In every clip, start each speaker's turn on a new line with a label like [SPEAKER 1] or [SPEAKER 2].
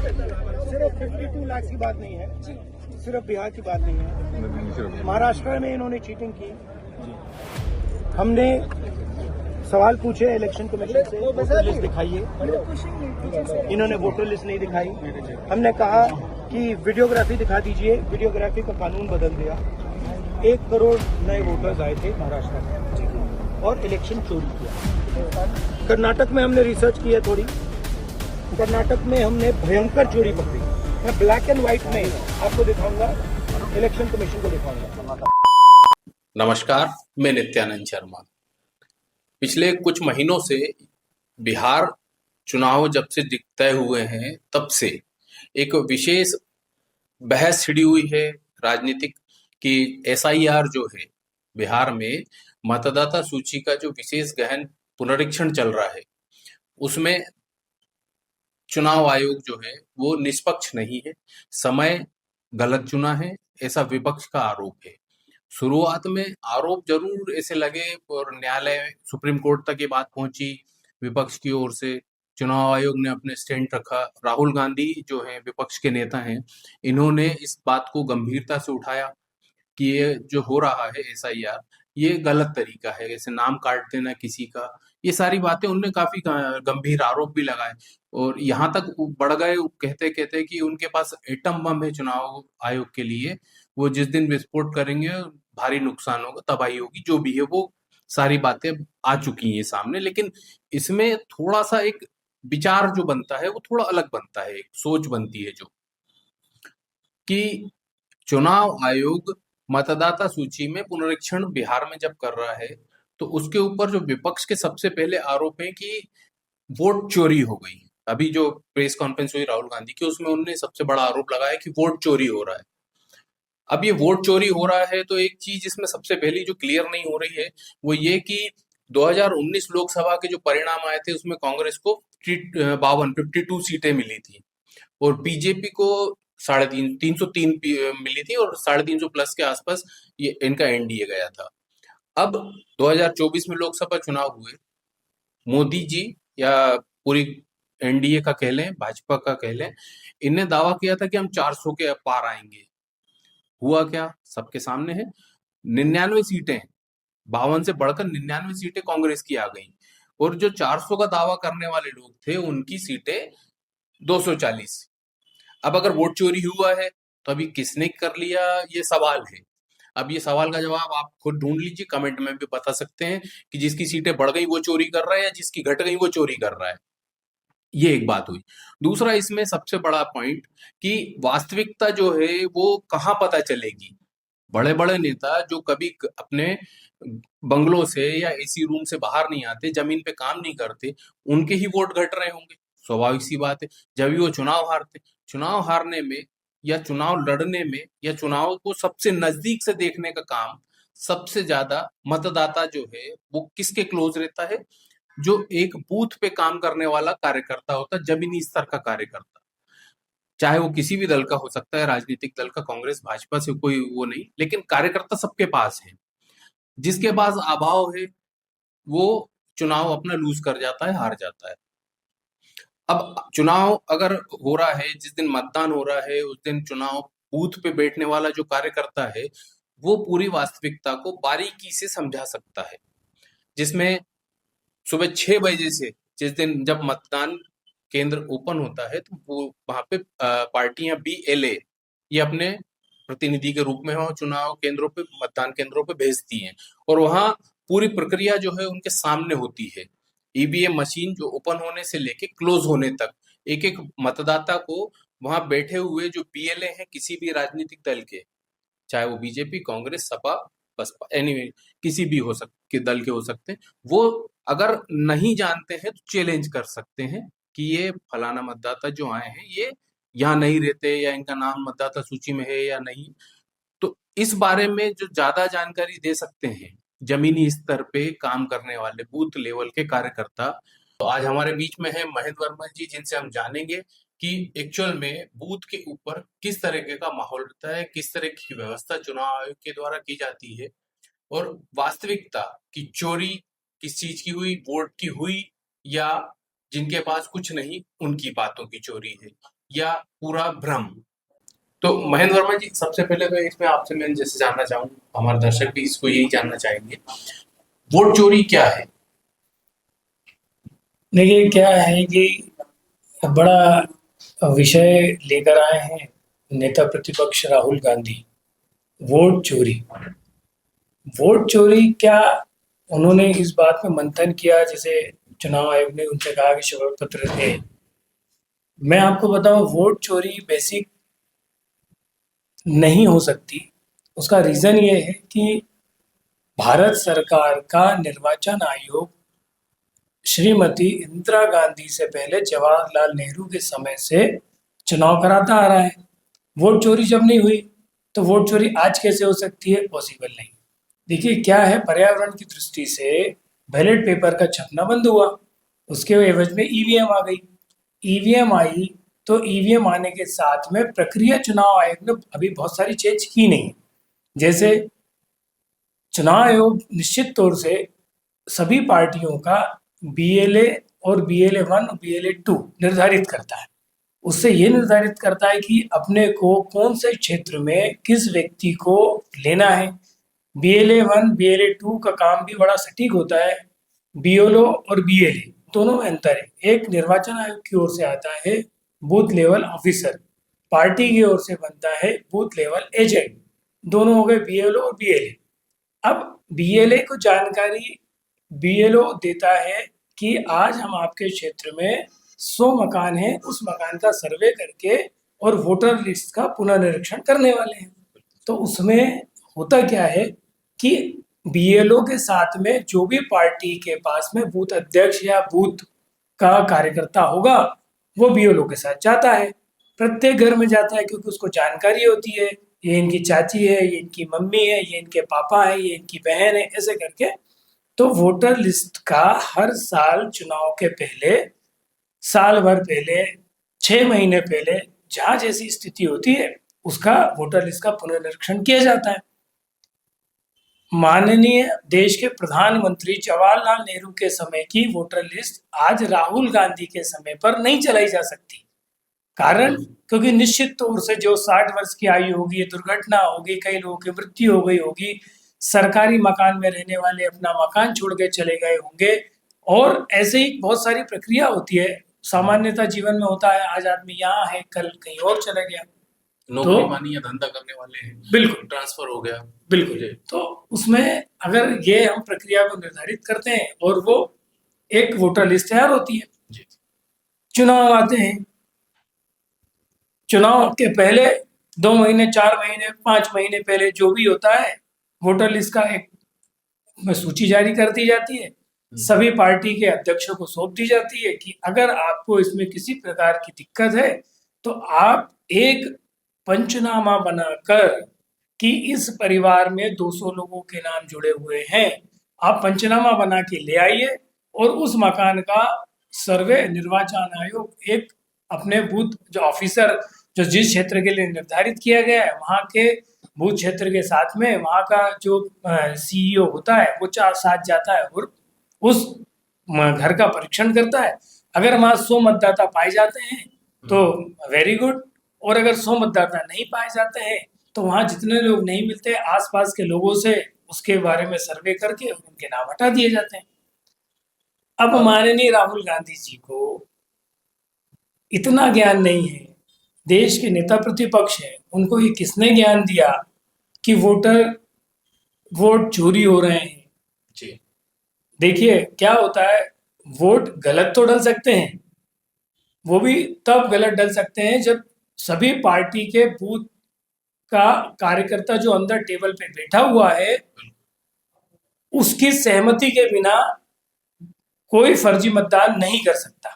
[SPEAKER 1] सिर्फ 52 लाख की बात नहीं है, सिर्फ बिहार की बात नहीं है, महाराष्ट्र में इन्होंने चीटिंग की। हमने सवाल पूछे इलेक्शन कमीशन से, वोटर लिस्ट दिखाइए, इन्होंने वोटर लिस्ट नहीं दिखाई। हमने कहा कि वीडियोग्राफी दिखा दीजिए, वीडियोग्राफी का कानून बदल दिया। 1 करोड़ नए वोटर्स आए थे महाराष्ट्र में और इलेक्शन चोरी किया। कर्नाटक में हमने रिसर्च किया थोड़ी, कर्नाटक में हमने भयंकर चोरी पकड़ी। मैं ब्लैक एंड व्हाइट में आपको दिखाऊंगा, इलेक्शन कमीशन को दिखाऊंगा।
[SPEAKER 2] नमस्कार, मैं नित्यानंद शर्मा। पिछले कुछ महीनों से बिहार चुनाव जब से तय हुए हैं तब से एक विशेष बहस छिड़ी हुई है राजनीतिक कि एसआईआर जो है बिहार में मतदाता सूची का जो विशेष गहन पुनरीक्षण चल रहा है उसमें चुनाव आयोग जो है वो निष्पक्ष नहीं है, समय गलत चुना है, ऐसा विपक्ष का आरोप है। शुरुआत में आरोप जरूर ऐसे लगे और न्यायालय सुप्रीम कोर्ट तक ये बात पहुंची विपक्ष की ओर से। चुनाव आयोग ने अपने स्टैंड रखा। राहुल गांधी जो है विपक्ष के नेता हैं, इन्होंने इस बात को गंभीरता से उठाया कि ये जो हो रहा है एसआईआर ये गलत तरीका है, ऐसे नाम काट देना किसी का, ये सारी बातें उनने काफी गंभीर आरोप भी लगाए और यहाँ तक बढ़ गए कहते कहते कि उनके पास एटम बम है चुनाव आयोग के लिए, वो जिस दिन विस्फोट करेंगे भारी नुकसान होगा, तबाही होगी, जो भी है वो सारी बातें आ चुकी हैं सामने। लेकिन इसमें थोड़ा सा एक विचार जो बनता है वो थोड़ा अलग बनता है, एक सोच बनती है जो कि चुनाव आयोग मतदाता सूची में पुनरीक्षण बिहार में जब कर रहा है तो उसके ऊपर जो विपक्ष के सबसे पहले आरोप है कि वोट चोरी हो गई। अभी जो प्रेस कॉन्फ्रेंस हुई राहुल गांधी की उसमें उन्होंने सबसे बड़ा आरोप लगाया कि वोट चोरी हो रहा है। अब ये वोट चोरी हो रहा है तो एक चीज इसमें सबसे पहली जो क्लियर नहीं हो रही है वो ये कि 2019 लोकसभा के जो परिणाम आए थे उसमें कांग्रेस को 52 सीटें मिली थी और बीजेपी को 303 मिली थी और 350 प्लस के आसपास ये इनका एनडीए गया था। अब 2024 में लोकसभा चुनाव हुए, मोदी जी या पूरी एनडीए का कह लें, भाजपा का कह लें, इनने दावा किया था कि हम 400 के पार आएंगे। हुआ क्या सबके सामने है, 99 सीटें, 52 से बढ़कर 99 सीटें कांग्रेस की आ गई और जो 400 का दावा करने वाले लोग थे उनकी सीटें 240। अब अगर वोट चोरी हुआ है तो अभी किसने कर लिया ये सवाल है। अब ये सवाल का जवाब आप खुद ढूंढ लीजिए, कमेंट में भी बता सकते हैं कि जिसकी सीटें बढ़ गई वो चोरी कर रहा है या जिसकी घट गई वो चोरी कर रहा है। ये एक बात हुई। दूसरा इसमें सबसे बड़ा पॉइंट कि वास्तविकता जो है वो कहाँ पता चलेगी। बड़े बड़े नेता जो कभी अपने बंगलों से या एसी रूम से बाहर नहीं आते, जमीन पे काम नहीं करते, उनके ही वोट घट रहे होंगे, स्वाभाविक सी बात है। जब भी वो चुनाव हारते, चुनाव हारने में या चुनाव लड़ने में या चुनाव को सबसे नजदीक से देखने का काम सबसे ज्यादा मतदाता जो है वो किसके क्लोज रहता है, जो एक बूथ पे काम करने वाला कार्यकर्ता होता है, जमीनी स्तर का कार्यकर्ता, चाहे वो किसी भी दल का हो सकता है, राजनीतिक दल का, कांग्रेस भाजपा से कोई वो नहीं, लेकिन कार्यकर्ता सबके पास है। जिसके पास अभाव है वो चुनाव अपना लूज कर जाता है, हार जाता है। अब चुनाव अगर हो रहा है, जिस दिन मतदान हो रहा है उस दिन चुनाव बूथ पे बैठने वाला जो कार्यकर्ता है वो पूरी वास्तविकता को बारीकी से समझा सकता है, जिसमें सुबह 6 बजे से जिस दिन जब मतदान केंद्र ओपन होता है तो वो वहां पे पार्टियां बीएलए ये अपने प्रतिनिधि के रूप में वहां चुनाव केंद्रों पे, मतदान केंद्रों पे भेजती हैं और वहां पूरी प्रक्रिया जो है उनके सामने होती है। ईवीएम मशीन जो ओपन होने से लेके क्लोज होने तक एक एक मतदाता को वहां बैठे हुए जो बीएलए हैं किसी भी राजनीतिक दल के, चाहे वो बीजेपी, कांग्रेस, सपा, बसपा, एनीवे किसी भी हो सकते दल के हो सकते हैं, वो अगर नहीं जानते हैं तो चैलेंज कर सकते हैं कि ये फलाना मतदाता जो आए हैं ये यहाँ नहीं रहते या इनका नाम मतदाता सूची में है या नहीं। तो इस बारे में जो ज्यादा जानकारी दे सकते हैं जमीनी स्तर पे काम करने वाले बूथ लेवल के कार्यकर्ता, तो आज हमारे बीच में है महेंद्र वर्मा जी, जिनसे हम जानेंगे कि एक्चुअल में बूथ के ऊपर किस तरीके का माहौल रहता है, किस तरह की व्यवस्था चुनाव आयोग के द्वारा की जाती है और वास्तविकता की चोरी किस चीज की हुई, वोट की हुई या जिनके पास कुछ नहीं उनकी बातों की चोरी है। या पूरा भ्रम? तो महेंद्र वर्मा जी, सबसे पहले तो इसमें आपसे मैं जैसे जानना चाहूँ, हमारे दर्शक भी इसको यही जानना चाहेंगे, वोट चोरी क्या है?
[SPEAKER 3] देखिए क्या है कि बड़ा विषय लेकर आए हैं नेता प्रतिपक्ष राहुल गांधी। वोट चोरी, वोट चोरी क्या? उन्होंने इस बात में मंथन किया, जैसे चुनाव आयोग ने उनसे कहा कि शपथ पत्र दे। मैं आपको बताऊं, वोट चोरी बेसिक नहीं हो सकती। उसका रीजन ये है कि भारत सरकार का निर्वाचन आयोग श्रीमती इंदिरा गांधी से पहले जवाहरलाल नेहरू के समय से चुनाव कराता आ रहा है। वोट चोरी जब नहीं हुई तो वोट चोरी आज कैसे हो सकती है? पॉसिबल नहीं। देखिए क्या है, पर्यावरण की दृष्टि से बैलेट पेपर का छपना बंद हुआ, उसके एवज में ईवीएम आ गई। ईवीएम आई तो ईवीएम आने के साथ में प्रक्रिया चुनाव आयोग ने अभी बहुत सारी चेंज की नहीं। जैसे चुनाव आयोग निश्चित तौर से सभी पार्टियों का बीएलए और बीएलए 1 और बीएलए 2 निर्धारित करता है। उससे ये निर्धारित करता है कि अपने को कौन से क्षेत्र में किस व्यक्ति को लेना है। बीएलए 1 बीएलए 2 का काम भी बड़ा सटीक होता है। बीएलओ और बीएलए दोनों में अंतर है। एक निर्वाचन आयोग की ओर से आता है बूथ लेवल ऑफिसर, पार्टी की ओर से बनता है बूथ लेवल एजेंट। दोनों हो गए बीएलओ और बीएलए। अब बीएलए को जानकारी बीएलओ देता है कि आज हम आपके क्षेत्र में 100 मकान हैं, उस मकान का सर्वे करके और वोटर लिस्ट का पुनर्निरीक्षण करने वाले हैं। तो उसमें होता क्या है कि बीएलओ के साथ में जो भी पार्टी के पास में बूथ अध्यक्ष या बूथ का कार्यकर्ता होगा वो बीएलओ के साथ जाता है, प्रत्येक घर में जाता है, क्योंकि उसको जानकारी होती है ये इनकी चाची है, ये इनकी मम्मी है, ये इनके पापा है, ये इनकी बहन है, ऐसे करके। तो वोटर लिस्ट का हर साल चुनाव के पहले, साल भर पहले, 6 महीने पहले जहां जैसी स्थिति होती है उसका वोटर लिस्ट का पुनर्निरीक्षण किया जाता है। माननीय देश के प्रधानमंत्री जवाहरलाल नेहरू के समय की वोटर लिस्ट आज राहुल गांधी के समय पर नहीं चलाई जा सकती। कारण क्योंकि निश्चित तौर से जो 60 वर्ष की आयु होगी, दुर्घटना होगी, कई लोगों की मृत्यु हो गई होगी, सरकारी मकान में रहने वाले अपना मकान छोड़ के चले गए होंगे, और ऐसे ही बहुत सारी प्रक्रिया होती है। सामान्यतः जीवन में होता है, आज आदमी यहाँ है, कल कहीं और चला गया,
[SPEAKER 2] नौकरी मानी या धंधा करने वाले हैं,
[SPEAKER 3] बिल्कुल
[SPEAKER 2] ट्रांसफर हो गया,
[SPEAKER 3] बिल्कुल। तो उसमें अगर ये हम प्रक्रिया को निर्धारित करते हैं और वो एक वोटर लिस्ट तैयार होती है, चुनाव आते हैं, चुनाव के पहले 2 महीने, 4 महीने, 5 महीने पहले जो भी होता है वोटर लिस्ट का एक सूची जारी कर दी जाती है, सभी पार्टी के अध्यक्षों को सौंप दी जाती है कि अगर आपको इसमें किसी प्रकार की दिक्कत है तो आप एक पंचनामा बनाकर कि इस परिवार में 200 लोगों के नाम जुड़े हुए हैं, आप पंचनामा बना के ले आइए और उस मकान का सर्वे निर्वाचन आयोग एक अपने बूथ जो ऑफिसर जो जिस क्षेत्र के लिए निर्धारित किया गया है वहाँ के बूथ क्षेत्र के साथ में वहाँ का जो सीईओ होता है वो साथ जाता है और उस घर का परीक्षण करता है। अगर वहाँ 100 मतदाता पाए जाते हैं तो वेरी गुड, और अगर 100 मतदाता नहीं पाए जाते हैं तो वहाँ जितने लोग नहीं मिलते आसपास के लोगों से उसके बारे में सर्वे करके उनके नाम हटा दिए जाते हैं। अब माननीय राहुल गांधी जी को इतना ज्ञान नहीं है, देश के नेता प्रतिपक्ष है, उनको ये किसने ज्ञान दिया कि वोट चोरी हो रहे हैं?
[SPEAKER 2] जी
[SPEAKER 3] देखिए क्या होता है, वोट गलत तो डल सकते हैं, वो भी तब गलत डल सकते हैं जब सभी पार्टी के बूथ का कार्यकर्ता जो अंदर टेबल पे बैठा हुआ है उसकी सहमति के बिना कोई फर्जी मतदान नहीं कर सकता।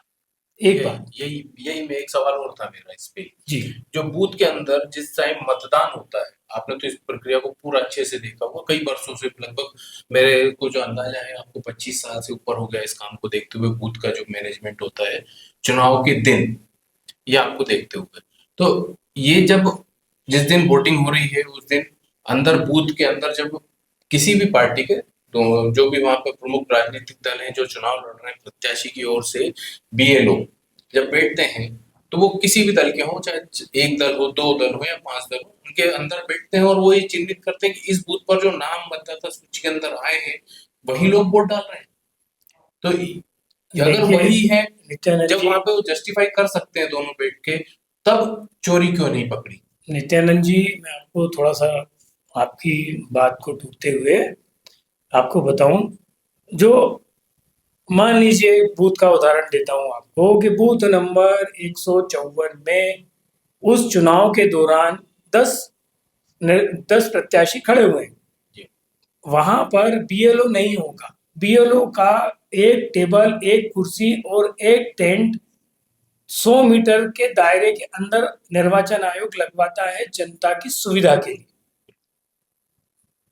[SPEAKER 3] एक बात
[SPEAKER 2] यही में एक सवाल और था मेरा इस पे
[SPEAKER 3] जी,
[SPEAKER 2] जो बूथ के अंदर जिस टाइम मतदान होता है, आपने तो इस प्रक्रिया को पूरा अच्छे से देखा होगा कई वर्षों से, लगभग मेरे को जो अंदाजा है आपको 25 साल से ऊपर हो गया इस काम को देखते हुए, बूथ का जो मैनेजमेंट होता है चुनाव के दिन ये आपको देखते हुए, तो ये जब जिस दिन वोटिंग हो रही है उस दिन अंदर बूथ के अंदर जब किसी भी पार्टी के तो जो भी वहां पर प्रमुख राजनीतिक दल हैं जो चुनाव लड़ रहे हैं प्रत्याशी की ओर से बीएलओ जब बैठते हैं तो वो किसी भी दल के हों, चाहे एक दल हो, दो दल हो या पांच दल हो, उनके अंदर बैठते हैं और वो ये चिन्हित करते हैं कि इस बूथ पर जो नाम मतदाता सूची के अंदर आए हैं वही लोग वोट डाल रहे हैं। तो अगर
[SPEAKER 3] देखिए,
[SPEAKER 2] वही है,
[SPEAKER 3] नित्यानंद
[SPEAKER 2] जब
[SPEAKER 3] जी,
[SPEAKER 2] वहां पे वो जस्टिफाई कर सकते हैं दोनों बैठ के, तब चोरी क्यों नहीं पकड़ी?
[SPEAKER 3] नित्यानंद जी, मैं आपको थोड़ा सा आपकी बात को टूटते हुए आपको बताऊं, जो मान लीजिए एक बूथ का उदाहरण देता हूं आपको कि बूथ नंबर 154 में उस चुनाव के दौरान 10 10 प्रत्याशी खड़े हुए हैं।
[SPEAKER 2] जी।
[SPEAKER 3] वहां पर बीएलओ नहीं होगा। बीएलओ का एक टेबल, एक कुर्सी और एक टेंट 100 मीटर के दायरे के अंदर निर्वाचन आयोग लगवाता है जनता की सुविधा के लिए।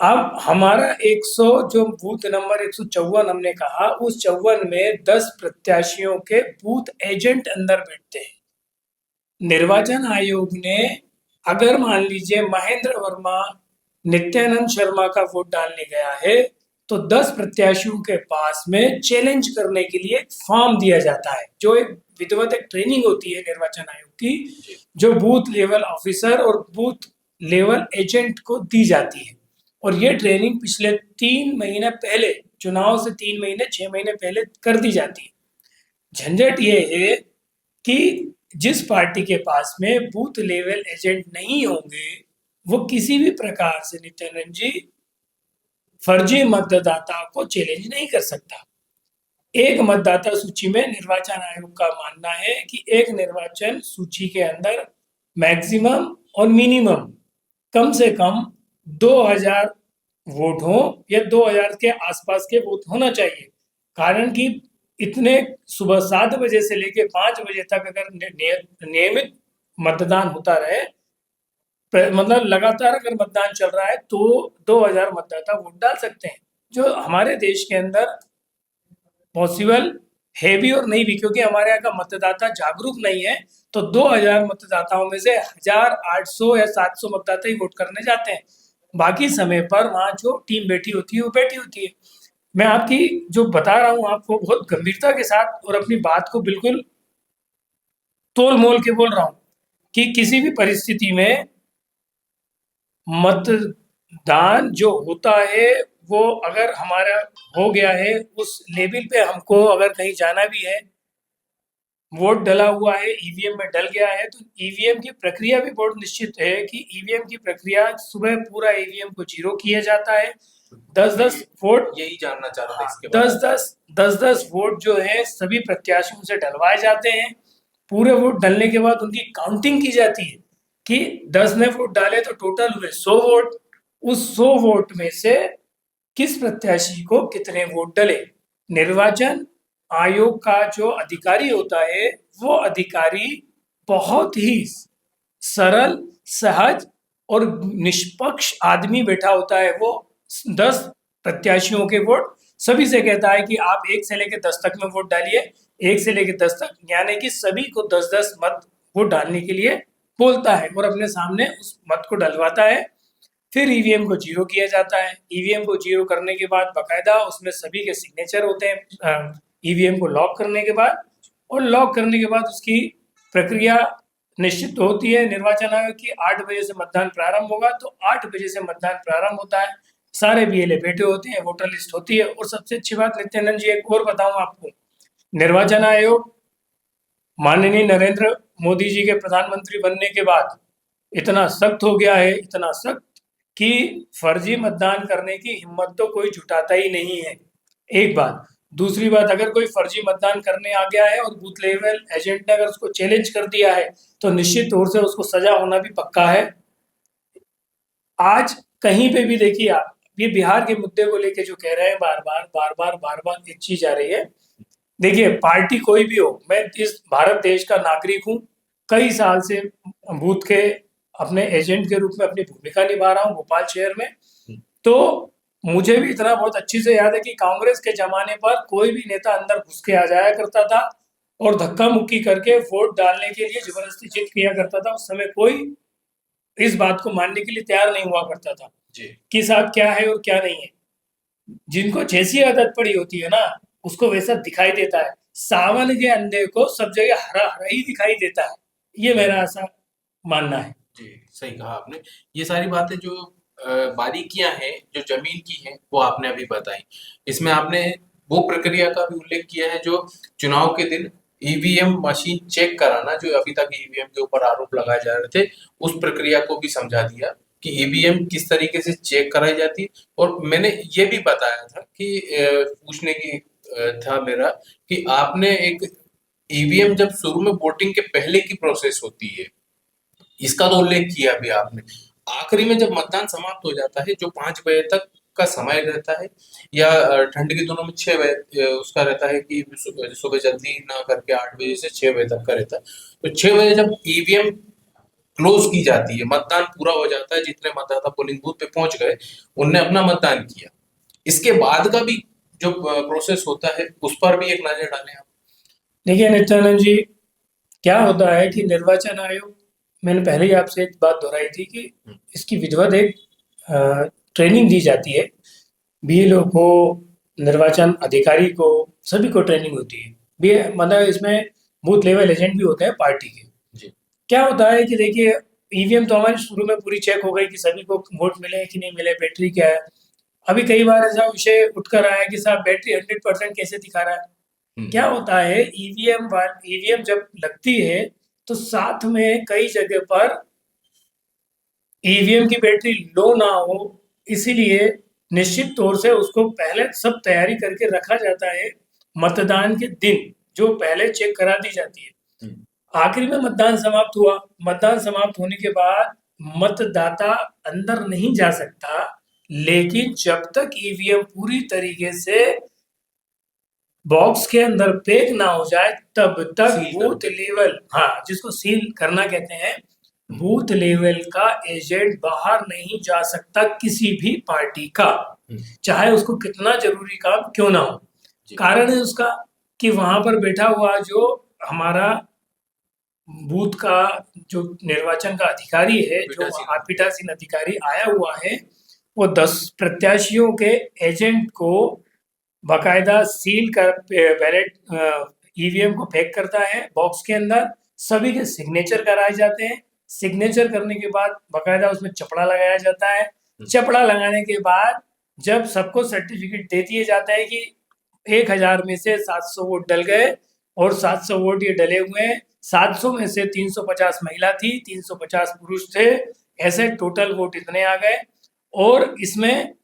[SPEAKER 3] अब हमारा 100 जो बूथ नंबर 154 हमने कहा, उस 54 में 10 प्रत्याशियों के बूथ एजेंट अंदर बैठते हैं। निर्वाचन आयोग ने अगर मान लीजिए महेंद्र वर्मा नित्यानंद शर्मा का वोट डालने गया है, तो 10 प्रत्याशियों के पास में चैलेंज करने के लिए एक फॉर्म दिया जाता है, जो एक विधिवत एक ट्रेनिंग होती है निर्वाचन आयोग की, जो बूथ लेवल ऑफिसर और बूथ लेवल एजेंट को दी जाती है। और ये ट्रेनिंग पिछले 3 महीने पहले, चुनाव से 3 महीने 6 महीने पहले कर दी जाती है। झंझट ये है कि जिस पार्टी के पास में बूथ लेवल एजेंट नहीं होंगे, वो किसी भी प्रकार से नित्यानंद जी फर्जी मतदाता को चैलेंज नहीं कर सकता। एक मतदाता सूची में निर्वाचन आयोग का मानना है कि एक निर्वाचन सूची के अंदर मैक्सिमम और मिनिमम कम से कम 2000 वोट हो या 2000 के आसपास के वोट होना चाहिए। कारण कि इतने सुबह 7 बजे से लेकर 5 बजे तक अगर नियमित मतदान होता रहे, मतलब लगातार अगर मतदान चल रहा है, तो 2000 मतदाता वोट डाल सकते हैं, जो हमारे देश के अंदर पॉसिबल है भी और नहीं भी, क्योंकि हमारे यहाँ का मतदाता जागरूक नहीं है। तो 2000 मतदाताओं में से 1800 या 700 मतदाता ही वोट करने जाते हैं। बाकी समय पर वहाँ जो टीम बैठी होती है वो बैठी होती है। मैं आपकी जो बता रहा हूँ आपको बहुत गंभीरता के साथ और अपनी बात को बिल्कुल तोल मोल के बोल रहा हूँ कि किसी भी परिस्थिति में मतदान जो होता है वो अगर हमारा हो गया है, उस लेवल पे हमको अगर कहीं जाना भी है, वोट डला हुआ है, ईवीएम में डल गया है, तो ईवीएम की प्रक्रिया भी बहुत निश्चित है कि ईवीएम की प्रक्रिया सुबह पूरा ईवीएम को जीरो किया जाता है। 10-10 वोट,
[SPEAKER 2] यही जानना चाह रहा था इसके बारे में।
[SPEAKER 3] 10-10 वोट जो है सभी प्रत्याशियों से डलवाए जाते हैं। पूरे वोट डलने के बाद उनकी काउंटिंग की जाती है कि 10 ने वोट डाले तो टोटल हुए 100 वोट। उस 100 वोट में से किस प्रत्याशी को कितने वोट डले, निर्वाचन आयोग का जो अधिकारी होता है, वो अधिकारी बहुत ही सरल, सहज और निष्पक्ष आदमी बैठा होता है। वो 10 प्रत्याशियों के वोट सभी से कहता है कि आप 1 से लेकर 10 तक में वोट डालिए, 1 से लेकर 10 तक, यानी कि सभी को 10-10 मत वोट डालने के लिए बोलता है और अपने सामने उस मत को डलवाता है। फिर ईवीएम को जीरो किया जाता है। ईवीएम को जीरो करने के बाद बाकायदा उसमें सभी के सिग्नेचर होते हैं ईवीएम को लॉक करने के बाद, और लॉक करने के बाद उसकी प्रक्रिया निश्चित होती है निर्वाचन आयोग की। 8 बजे से मतदान प्रारंभ होगा, तो 8 बजे से मतदान प्रारंभ होता है। सारे बीएलए बैठे होते हैं, वोटर लिस्ट होती है। और सबसे अच्छी बात नित्यानंद जी, एक और बताऊं आपको, निर्वाचन आयोग माननीय नरेंद्र मोदी जी के प्रधानमंत्री बनने के बाद इतना सख्त हो गया है, इतना सख्त कि फर्जी मतदान करने की हिम्मत तो कोई जुटाता ही नहीं है, एक बात। दूसरी बात, अगर कोई फर्जी मतदान करने आ गया है और बूथ लेवल एजेंट ने अगर उसको चैलेंज कर दिया है, तो निश्चित तौर से उसको सजा होना भी पक्का है। आज कहीं पे भी देखिए आप, ये बिहार के मुद्दे को लेके जो कह रहे हैं बार बार एक चीज आ रही है। देखिए, पार्टी कोई भी हो, मैं इस भारत देश का नागरिक हूँ, कई साल से बूथ के अपने एजेंट के रूप में अपनी भूमिका निभा रहा हूँ भोपाल शहर में। तो मुझे भी इतना बहुत अच्छी से याद है कि कांग्रेस के जमाने पर कोई भी नेता अंदर घुस के आ जाया करता था और धक्का मुक्की करके वोट डालने के लिए जबरदस्ती जिद किया करता था। उस समय कोई इस बात को मानने के लिए तैयार नहीं हुआ करता था कि साहब क्या है और क्या नहीं है। जिनको जैसी आदत पड़ी होती है ना, उसको वैसा दिखाई देता है। सावन के अंधे को सब जगह हरा हरा ही दिखाई देता है। ये मेरा ऐसा मानना है।
[SPEAKER 2] जी, सही कहा आपने। ये सारी बातें जो बारीकियां हैं, जो जमीन की हैं, वो आपने अभी बताई। इसमें आपने वो प्रक्रिया का भी उल्लेख किया है जो चुनाव के दिन ईवीएम मशीन चेक कराना, जो अभी तक ईवीएम के ऊपर आरोप लगाए जा रहे थे, उस प्रक्रिया को भी समझा दिया कि ईवीएम किस तरीके से चेक कराई जाती है। और मैंने ये भी बताया था कि पूछने की था मेरा कि आपने एक ईवीएम जब शुरू में वोटिंग के पहले की प्रोसेस होती है, इसका तो उल्लेख किया भी आपने। आखिरी में जब मतदान समाप्त हो जाता है, जो 5 बजे तक का समय रहता है, या ठंड के दिनों में 6 बजे उसका रहता है कि सुबह जल्दी ना करके 8 बजे से 6 बजे तक का रहता है। तो 6 बजे जब ईवीएम क्लोज की जाती है, मतदान पूरा हो जाता है, जितने मतदाता पोलिंग बूथ पे पहुंच गए, उनने अपना मतदान किया। इसके बाद का भी जो प्रोसेस होता है, उस पर भी एक नजर डालें आप।
[SPEAKER 3] देखिए नित्यानंद जी, क्या होता है कि निर्वाचन आयोग, मैंने पहले ही आपसे एक बात दोहराई थी कि इसकी विधिवत एक ट्रेनिंग दी जाती है। बीएलओ को, निर्वाचन अधिकारी को, सभी को ट्रेनिंग होती है। बी मतलब इसमें बूथ लेवल एजेंट भी होते हैं पार्टी के।
[SPEAKER 2] जी।
[SPEAKER 3] क्या होता है कि देखिए, ईवीएम तो हमारी शुरू में पूरी चेक हो गई कि सभी को वोट मिले कि नहीं मिले, बैटरी क्या है। अभी कई बार ऐसा विषय उठकर आया कि साहब बैटरी 100% कैसे दिखा रहा है। क्या होता है, ईवीएम जब लगती है तो साथ में कई जगह पर ईवीएम की बैटरी लो ना हो, इसीलिए निश्चित तौर से उसको पहले सब तैयारी करके रखा जाता है। मतदान के दिन जो पहले चेक करा दी जाती है। आखिरी में मतदान समाप्त हुआ, मतदान समाप्त होने के बाद मतदाता अंदर नहीं जा सकता, लेकिन जब तक ईवीएम पूरी तरीके से बॉक्स के अंदर पैक ना हो जाए तब तक बूथ लेवल, हाँ, जिसको सील करना कहते हैं, बूथ लेवल का एजेंट बाहर नहीं जा सकता किसी भी पार्टी का, चाहे उसको कितना जरूरी काम क्यों ना हो। कारण है उसका कि वहां पर बैठा हुआ जो हमारा बूथ का जो निर्वाचन का अधिकारी है, जो पीठासीन अधिकारी आया हुआ है, वो 10 प्रत्याशियों के एजेंट को बाकायदा सील कर बैलेट ईवीएम को पैक करता है बॉक्स के अंदर। सभी के सिग्नेचर कराए जाते हैं। सिग्नेचर करने के बाद बाकायदा उसमें चपड़ा लगाया जाता है। चपड़ा लगाने के बाद जब सबको सर्टिफिकेट दे दिए जाता है कि 1000 में से 700 वोट डल गए और 700 वोट ये डले हुए हैं, 700 में से 350 महिला थी, 350 पुरुष थे, ऐसे टोटल वोट इतने आ गए। और इसमें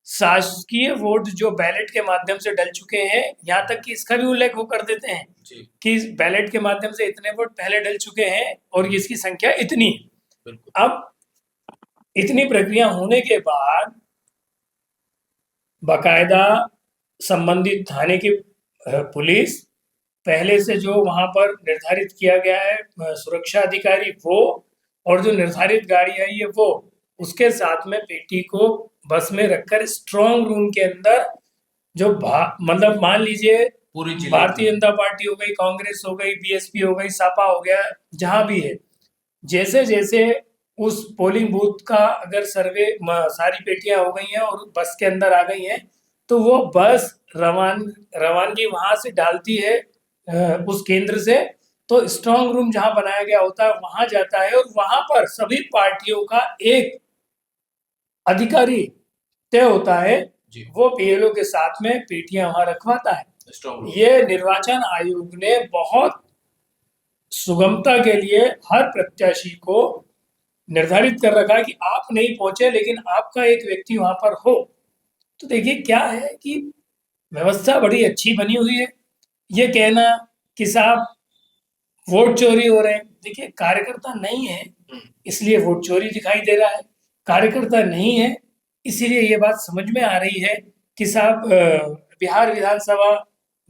[SPEAKER 3] शासकीय वोट जो बैलेट के माध्यम से डल चुके हैं, यहाँ तक कि इसका भी उल्लेख वो कर देते हैं कि बैलेट के माध्यम से इतने वोट पहले डल चुके हैं और इसकी संख्या इतनी। अब इतनी प्रक्रिया होने के बाद बाकायदा संबंधित थाने की पुलिस, पहले से जो वहां पर निर्धारित किया गया है सुरक्षा अधिकारी वो, और जो निर्धारित गाड़ी आई है वो, उसके साथ में पेटी को बस में रखकर स्ट्रांग रूम के अंदर जो मतलब मान लीजिए पूरी भारतीय जनता पार्टी हो गई, कांग्रेस हो गई, बीएसपी हो गई, सपा हो गया, जहां भी है, जैसे जैसे उस पोलिंग बूथ का अगर सर्वे, सारी पेटियां हो गई हैं और बस के अंदर आ गई हैं, तो वो बस रवानगी वहां से डालती है उस केंद्र से, तो स्ट्रांग रूम जहां बनाया गया होता है वहां जाता है और वहां पर सभी पार्टियों का एक अधिकारी तय होता है, वो पीएलओ के साथ में पेटियां वहां रखवाता है। ये निर्वाचन आयोग ने बहुत सुगमता के लिए हर प्रत्याशी को निर्धारित कर रखा है कि आप नहीं पहुंचे लेकिन आपका एक व्यक्ति वहां पर हो। तो देखिए क्या है कि व्यवस्था बड़ी अच्छी बनी हुई है। ये कहना कि साहब वोट चोरी हो रहे हैं, देखिए कार्यकर्ता नहीं है इसलिए वोट चोरी दिखाई दे रहा है, कार्यकर्ता नहीं है इसीलिए ये बात समझ में आ रही है कि साहब बिहार विधानसभा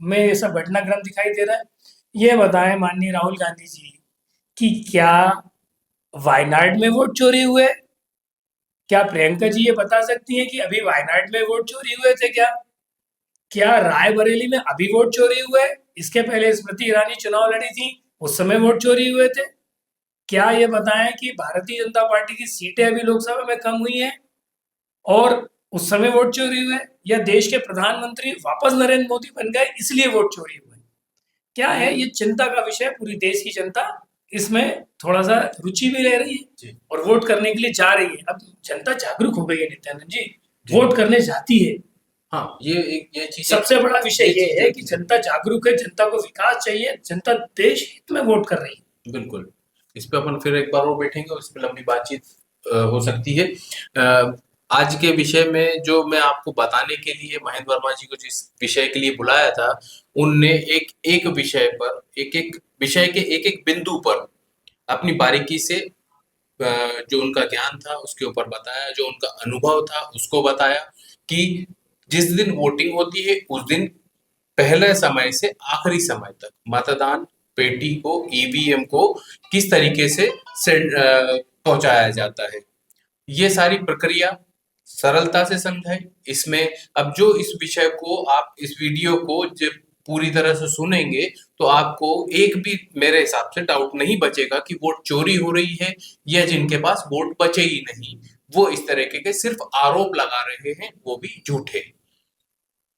[SPEAKER 3] में ये सब घटनाक्रम दिखाई दे रहा है। ये बताएं माननीय राहुल गांधी जी कि क्या वायनाड में वोट चोरी हुए? क्या प्रियंका जी ये बता सकती हैं कि अभी वायनाड में वोट चोरी हुए थे क्या? क्या रायबरेली में अभी वोट चोरी हुए? इसके पहले स्मृति ईरानी चुनाव लड़ी थी, उस समय वोट चोरी हुए थे? क्या ये बताएं कि भारतीय जनता पार्टी की सीटें अभी लोकसभा में कम हुई हैं और उस समय वोट चोरी हुए? या देश के प्रधानमंत्री वापस नरेंद्र मोदी बन गए इसलिए वोट चोरी हुए? क्या है ये चिंता का विषय, पूरी देश की जनता इसमें थोड़ा सा रुचि भी ले रही है
[SPEAKER 2] जी।
[SPEAKER 3] और वोट करने के लिए जा रही है। अब जनता जागरूक हो गई है नित्यानंद जी, वोट करने जाती है।
[SPEAKER 2] हाँ, ये चीज
[SPEAKER 3] सबसे बड़ा विषय ये
[SPEAKER 2] चीज़
[SPEAKER 3] है कि जनता जागरूक है, जनता को विकास चाहिए, जनता देश हित में वोट कर रही है।
[SPEAKER 2] बिल्कुल। इस पे अपन फिर एक बार और बैठेंगे और इस पे लंबी बातचीत हो सकती है। आज के विषय में जो मैं आपको बताने के लिए महेंद्र वर्मा जी को जिस विषय के लिए बुलाया था, उनने एक विषय पर, एक विषय के एक बिंदु पर अपनी बारीकी से जो उनका ज्ञान था उसके ऊपर बताया, जो उनका अनुभव था उसको बताया कि जिस दिन वोटिंग होती है उस दिन पहले समय से आखिरी समय तक मतदान पेटी को, ईवीएम को किस तरीके से पहुंचाया जाता है। ये सारी प्रक्रिया सरलता से समझाई। इसमें अब जो इस विषय को, आप इस वीडियो को जब पूरी तरह से सुनेंगे तो आपको एक भी मेरे हिसाब से डाउट नहीं बचेगा कि वोट चोरी हो रही है या जिनके पास वोट बचे ही नहीं, वो इस तरीके के सिर्फ आरोप लगा रहे हैं, वो भी झूठे।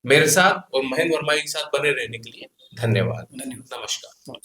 [SPEAKER 2] मेरे साथ और महेंद्र वर्मा के साथ बने रहने के लिए धन्यवाद।
[SPEAKER 3] धन्यवाद।
[SPEAKER 2] नमस्कार।